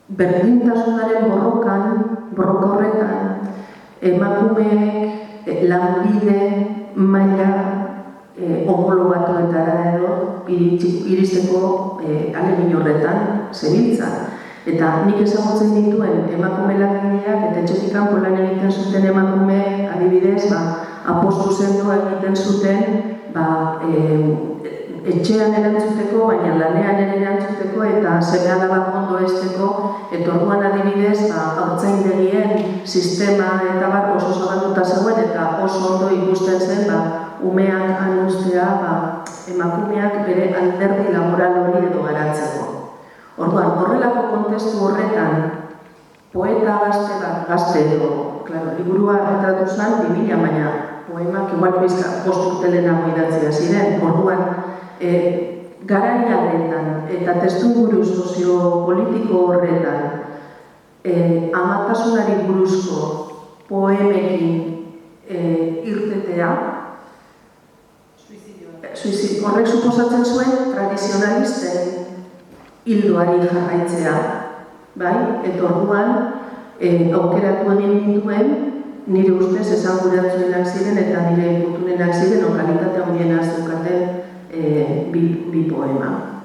berdintasunaren borroka horretan, emakumeek lanbide maila homologatuetara edo iristeko ahalegin horretan zebiltzan. Eta nik ezagutzen dituen emakume langileak eta etxetik kanpo lan egiten zuten emakume adibidez, apostu sendoa egiten zuten etxean erantzuteko, baina lanean ere erantzuteko eta seme-alabak ondo hezteko, eta orduan adibidez, haurtzaindegien sistema eta oso zabalduta zegoen eta oso ondo ikusten zen umeak anuztea emakumeak bere alderdi laboral hori edo garatzeko. Orduan, horrelako kontestu horretan, poeta gazte edo, liburua arretratu zen 2000, baina poemak igual bizka posturtelenago idatzia ziren. Orduan, garai horretan eta testuinguru soziopolitiko horretan amatasunari buruzko poemekin irtetea, horrek suposatzen zuen tradizionalisten hildoari jarraitzea, eta orduan aukeratu egin ninduen nire ustez esanguratsuenak ziren eta nire gutunenak ziren kalitate handienak zeukaten bi poema.